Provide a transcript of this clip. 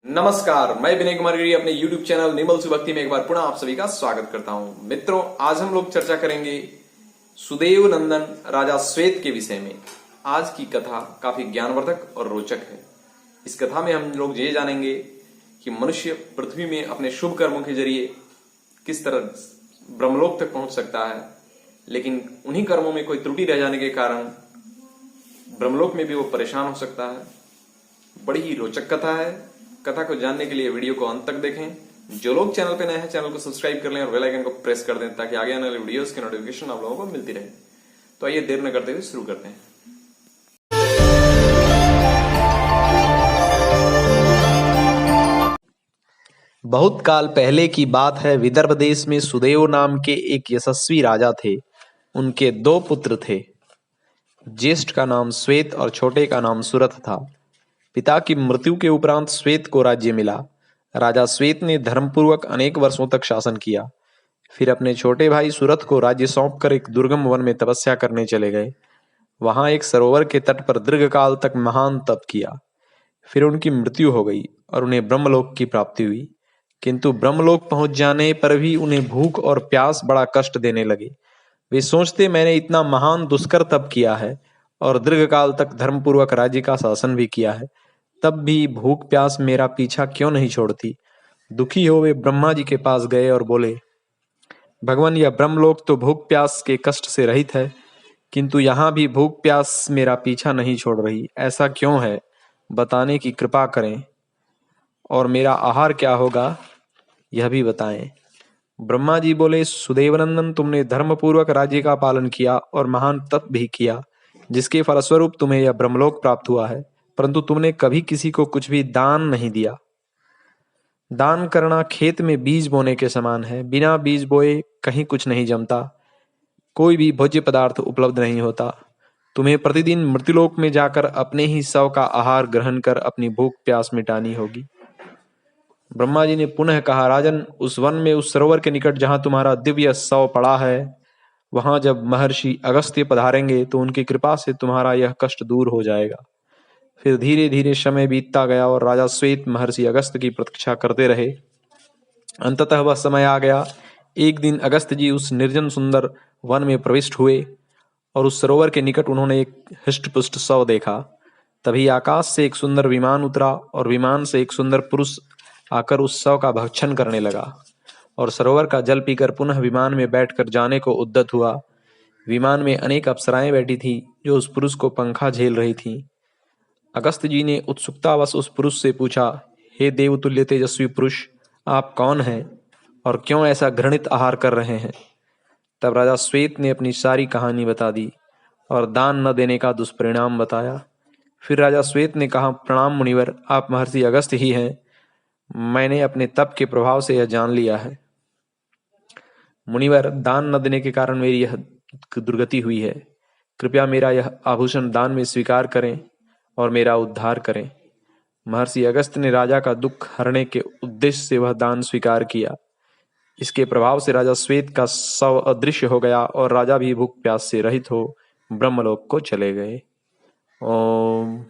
नमस्कार, मैं विनय कुमार गिरी अपने YouTube चैनल निर्मल सुभक्ति में एक बार पुनः आप सभी का स्वागत करता हूं। मित्रों, आज हम लोग चर्चा करेंगे सुदेव नंदन राजा श्वेत के विषय में। आज की कथा काफी ज्ञानवर्धक और रोचक है। इस कथा में हम लोग ये जानेंगे कि मनुष्य पृथ्वी में अपने शुभ कर्मों के जरिए किस तरह ब्रह्मलोक तक पहुंच सकता है, लेकिन उन्हीं कर्मों में कोई त्रुटि रह जाने के कारण ब्रह्मलोक में भी वो परेशान हो सकता है। बड़ी ही रोचक कथा है। कथा को जानने के लिए वीडियो को अंत तक देखें। जो लोग चैनल पे नए हैं, चैनल को सब्सक्राइब कर लें और बेल आइकन को प्रेस कर दें ताकि आगे आने वाले वीडियोस के नोटिफिकेशन आप लोगों को मिलती रहे। तो आइए देर न करते हुए शुरू करते हैं। बहुत काल पहले की बात है। विदर्भ देश में सुदेव नाम के एक यशस्वी राजा थे। उनके दो पुत्र थे। ज्येष्ठ का नाम श्वेत और छोटे का नाम सुरथ था। पिता की मृत्यु के उपरांत श्वेत को राज्य मिला। राजा श्वेत ने धर्मपूर्वक अनेक वर्षों तक शासन किया। फिर अपने छोटे भाई सुरथ को राज्य सौंपकर एक दुर्गम वन में तपस्या करने चले गए। वहां एक सरोवर के तट पर दीर्घकाल तक महान तप किया। फिर उनकी मृत्यु हो गई और उन्हें ब्रह्मलोक की प्राप्ति हुई। किंतु ब्रह्मलोक पहुंच जाने पर भी उन्हें भूख और प्यास बड़ा कष्ट देने लगे। वे सोचते, मैंने इतना महान दुष्कर तप किया है और दीर्घकाल तक धर्मपूर्वक राज्य का शासन भी किया है, तब भी भूख प्यास मेरा पीछा क्यों नहीं छोड़ती। दुखी हो वे ब्रह्मा जी के पास गए और बोले, भगवान, यह ब्रह्मलोक तो भूख प्यास के कष्ट से रहित है, किंतु यहाँ भी भूख प्यास मेरा पीछा नहीं छोड़ रही। ऐसा क्यों है, बताने की कृपा करें, और मेरा आहार क्या होगा यह भी बताएं। ब्रह्मा जी बोले, सुदेवनंदन, तुमने धर्मपूर्वक राज्य का पालन किया और महान तप भी किया, जिसके फलस्वरूप तुम्हें यह ब्रह्मलोक प्राप्त हुआ है, परंतु तुमने कभी किसी को कुछ भी दान नहीं दिया। दान करना खेत में बीज बोने के समान है। बिना बीज बोए कहीं कुछ नहीं जमता, कोई भी भोज्य पदार्थ उपलब्ध नहीं होता। तुम्हें प्रतिदिन मृत्युलोक में जाकर अपने ही शव का आहार ग्रहण कर अपनी भूख प्यास मिटानी होगी। ब्रह्मा जी ने पुनः कहा, राजन, उस वन में, उस सरोवर के निकट जहां तुम्हारा दिव्य शव पड़ा है, वहां जब महर्षि अगस्त्य पधारेंगे तो उनकी कृपा से तुम्हारा यह कष्ट दूर हो जाएगा। फिर धीरे धीरे समय बीतता गया और राजा श्वेत महर्षि अगस्त्य की प्रतीक्षा करते रहे। अंततः वह समय आ गया। एक दिन अगस्त्य जी उस निर्जन सुंदर वन में प्रविष्ट हुए और उस सरोवर के निकट उन्होंने एक हृष्टपुष्ट शव देखा। तभी आकाश से एक सुंदर विमान उतरा और विमान से एक सुंदर पुरुष आकर उस शव का भक्षण करने लगा और सरोवर का जल पीकर पुनः विमान में बैठकर जाने को उद्यत हुआ। विमान में अनेक अप्सराएं बैठी थीं जो उस पुरुष को पंखा झेल रही थीं। अगस्त्य जी ने उत्सुकतावश उस पुरुष से पूछा, हे देवतुल्य तेजस्वी पुरुष, आप कौन हैं और क्यों ऐसा घृणित आहार कर रहे हैं। तब राजा श्वेत ने अपनी सारी कहानी बता दी और दान न देने का दुष्परिणाम बताया। फिर राजा श्वेत ने कहा, प्रणाम मुनिवर, आप महर्षि अगस्त्य ही हैं। मैंने अपने तप के प्रभाव से यह जान लिया है। मुनिवर, दान न देने के कारण मेरी यह दुर्गति हुई है। कृपया मेरा यह आभूषण दान में स्वीकार करें और मेरा उद्धार करें। महर्षि अगस्त्य ने राजा का दुख हरने के उद्देश्य से वह दान स्वीकार किया। इसके प्रभाव से राजा श्वेत का शव अदृश्य हो गया और राजा भी भूख प्यास से रहित हो ब्रह्मलोक को चले गए। ओम।